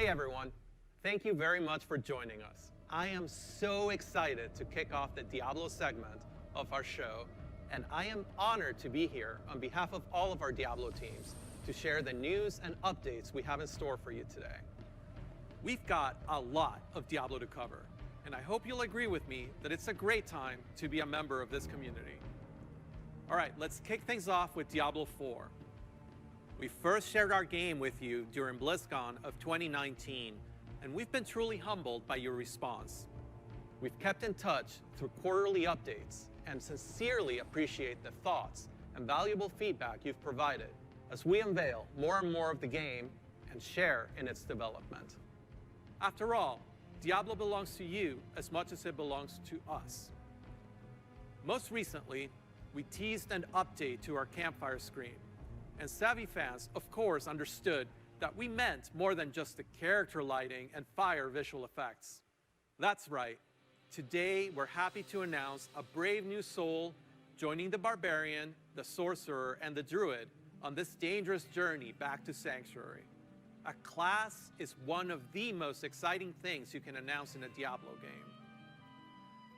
Hey everyone, thank you very much for joining us. I am so excited to kick off the Diablo segment of our show, and I am honored to be here on behalf of all of our Diablo teams to share the news and updates we have in store for you today. We've got a lot of Diablo to cover, and I hope you'll agree with me that it's a great time to be a member of this community. All right, let's kick things off with Diablo 4. We first shared our game with you during BlizzCon of 2019, and we've been truly humbled by your response. We've kept in touch through quarterly updates and sincerely appreciate the thoughts and valuable feedback you've provided as we unveil more and more of the game and share in its development. After all, Diablo belongs to you as much as it belongs to us. Most recently, we teased an update to our campfire screen, and savvy fans, of course, understood that we meant more than just the character lighting and fire visual effects. That's right. Today, we're happy to announce a brave new soul joining the barbarian, the sorcerer, and the druid on this dangerous journey back to Sanctuary. A class is one of the most exciting things you can announce in a Diablo game.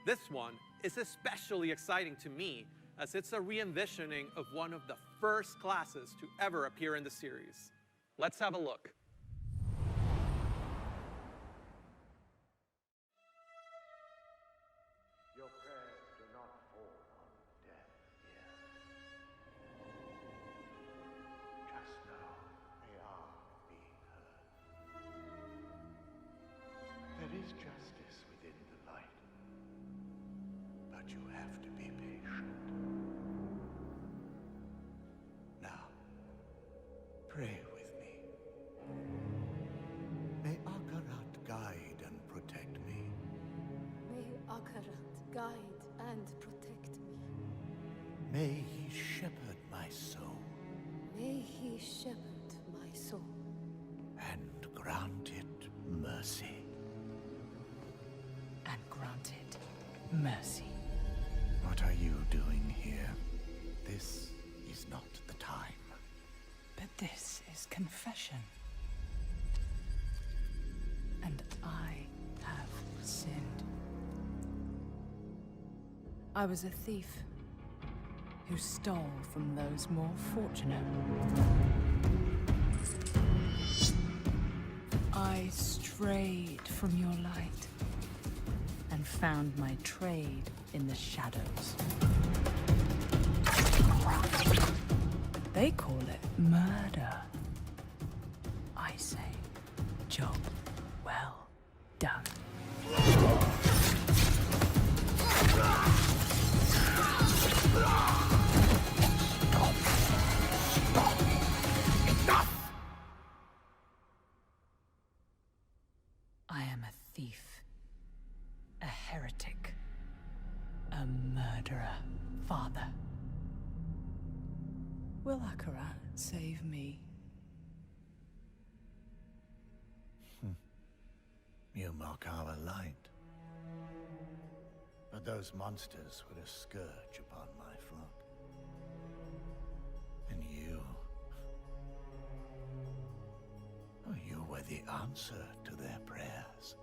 This one is especially exciting to me as it's a re-envisioning of one of the first classes to ever appear in the series. Let's have a look. Your prayers do not fall on deaf ears. Just know they are being heard. There is justice within the light, but you have to be patient. Now, pray with me. May Akarat guide and protect me. May Akarat guide and protect me. May he shepherd my soul May he shepherd my soul and grant it mercy. And granted mercy. What are you doing here? This is not the time. But this is confession. And I have sinned. I was a thief who stole from those more fortunate. I strayed from your light and found my trade in the shadows. They call it murder. I say, job well done. I am a thief, a heretic, a murderer, Father. Will Akarat save me? You mock our light. But those monsters were a scourge upon my flock. And you were the answer to their prayers.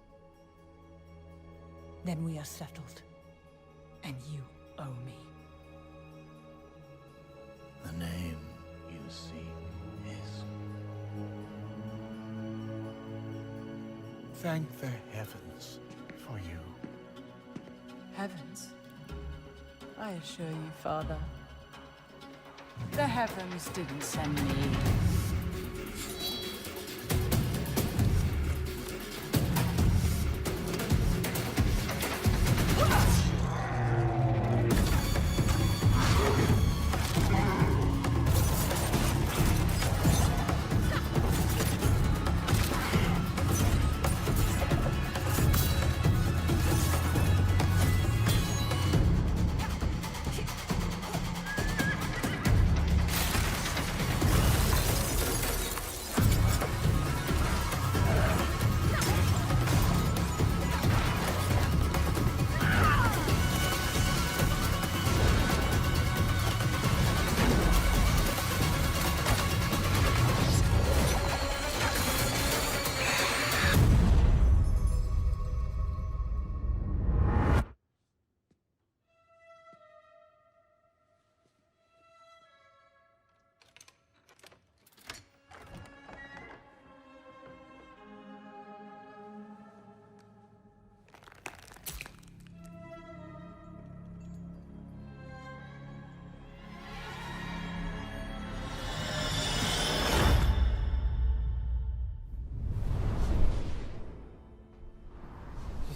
Then we are settled, and you owe me. The name you seek is... Thank the heavens for you. Heavens? I assure you, Father, the heavens didn't send me.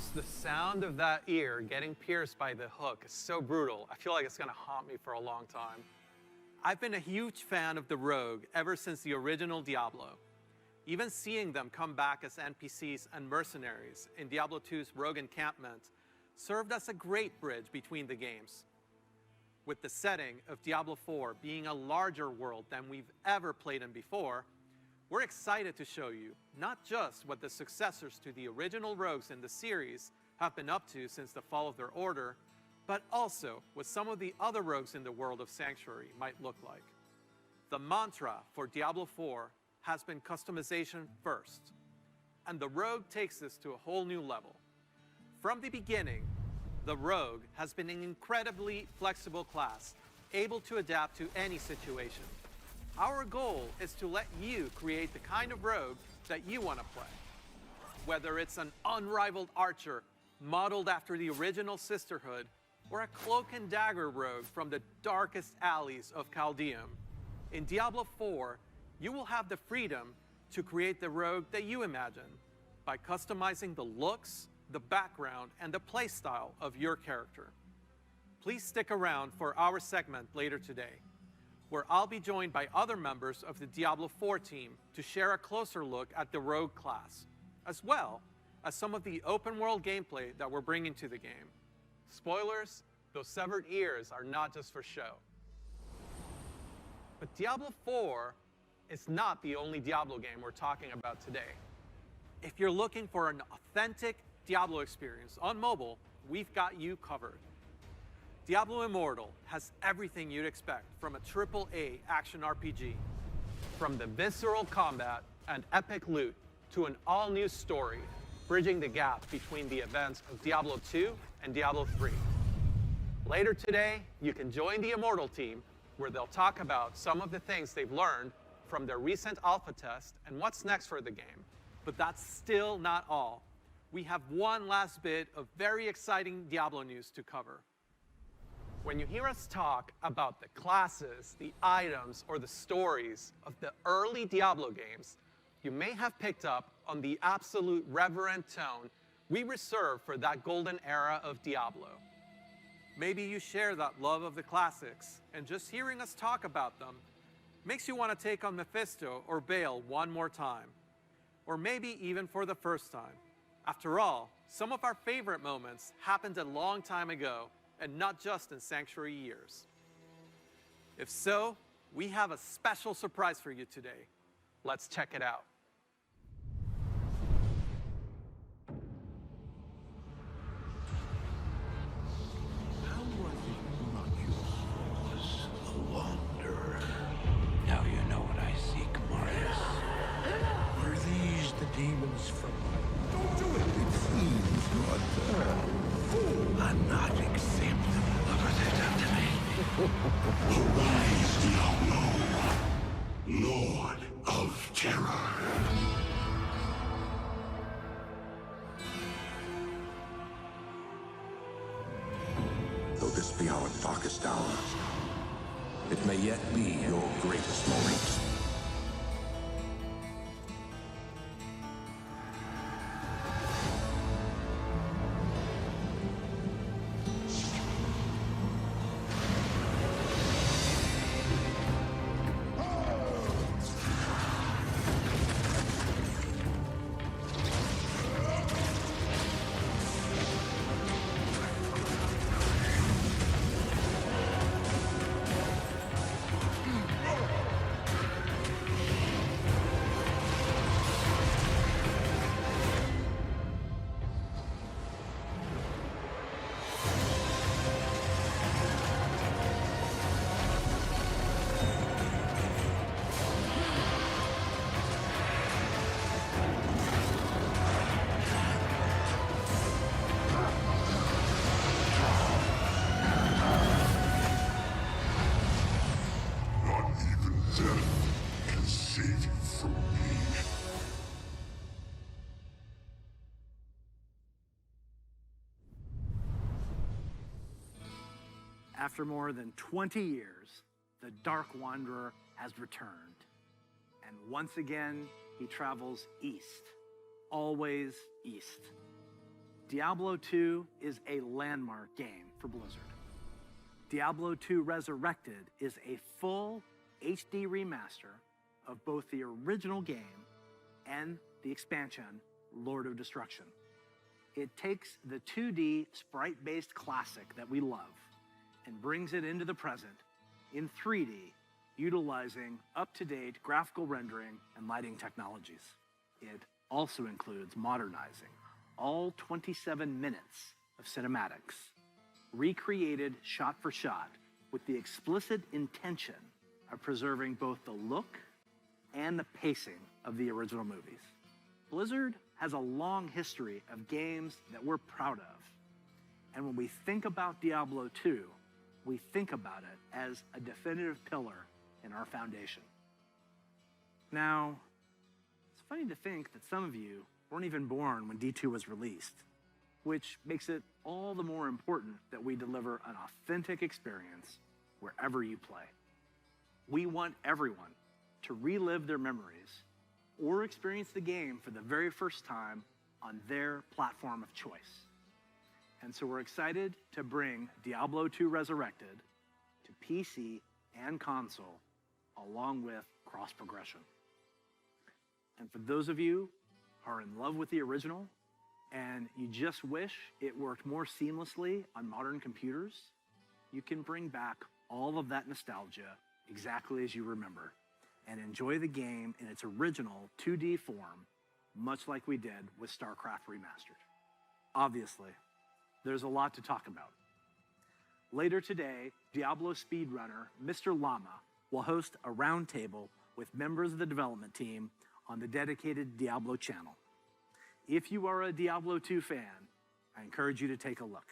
Just the sound of that ear getting pierced by the hook is so brutal. I feel like it's gonna haunt me for a long time. I've been a huge fan of the Rogue ever since the original Diablo. Even seeing them come back as NPCs and mercenaries in Diablo 2's Rogue Encampment served as a great bridge between the games. With the setting of Diablo 4 being a larger world than we've ever played in before, we're excited to show you not just what the successors to the original Rogues in the series have been up to since the fall of their order, but also what some of the other Rogues in the world of Sanctuary might look like. The mantra for Diablo 4 has been customization first, and the Rogue takes this to a whole new level. From the beginning, the Rogue has been an incredibly flexible class, able to adapt to any situation. Our goal is to let you create the kind of Rogue that you want to play. Whether it's an unrivaled archer modeled after the original Sisterhood, or a cloak and dagger rogue from the darkest alleys of Chaldeum, in Diablo 4, you will have the freedom to create the rogue that you imagine by customizing the looks, the background, and the playstyle of your character. Please stick around for our segment later today, where I'll be joined by other members of the Diablo 4 team to share a closer look at the rogue class, as well as some of the open world gameplay that we're bringing to the game. Spoilers, those severed ears are not just for show. But Diablo 4 is not the only Diablo game we're talking about today. If you're looking for an authentic Diablo experience on mobile, we've got you covered. Diablo Immortal has everything you'd expect from a AAA action RPG. From the visceral combat and epic loot to an all-new story, bridging the gap between the events of Diablo 2 and Diablo 3. Later today, you can join the Immortal team, where they'll talk about some of the things they've learned from their recent alpha test and what's next for the game. But that's still not all. We have one last bit of very exciting Diablo news to cover. When you hear us talk about the classes, the items, or the stories of the early Diablo games, you may have picked up on the absolute reverent tone we reserve for that golden era of Diablo. Maybe you share that love of the classics, and just hearing us talk about them makes you want to take on Mephisto or Baal one more time, or maybe even for the first time. After all, some of our favorite moments happened a long time ago, and not just in Sanctuary years. If so, we have a special surprise for you today. Let's check it out. How was it not yours, a wanderer? Now you know what I seek, Marius. Were these the demons from... Don't do it! It seems your turn. I'm not exempt. Look what they've done to me. Arise, Diablo, Lord of Terror. Though this be our darkest hour, it may yet be your greatest moment. After more than 20 years, the Dark Wanderer has returned. And once again, he travels east. Always east. Diablo 2 is a landmark game for Blizzard. Diablo 2 Resurrected is a full HD remaster of both the original game and the expansion, Lord of Destruction. It takes the 2D sprite-based classic that we love and brings it into the present in 3D, utilizing up-to-date graphical rendering and lighting technologies. It also includes modernizing all 27 minutes of cinematics, recreated shot for shot with the explicit intention of preserving both the look and the pacing of the original movies. Blizzard has a long history of games that we're proud of. And when we think about Diablo 2, we think about it as a definitive pillar in our foundation. Now, it's funny to think that some of you weren't even born when D2 was released, which makes it all the more important that we deliver an authentic experience wherever you play. We want everyone to relive their memories or experience the game for the very first time on their platform of choice. And so we're excited to bring Diablo 2 Resurrected to PC and console, along with cross-progression. And for those of you who are in love with the original and you just wish it worked more seamlessly on modern computers, you can bring back all of that nostalgia exactly as you remember and enjoy the game in its original 2D form, much like we did with StarCraft Remastered. Obviously, there's a lot to talk about. Later today, Diablo speedrunner Mr. Llama will host a roundtable with members of the development team on the dedicated Diablo channel. If you are a Diablo 2 fan, I encourage you to take a look.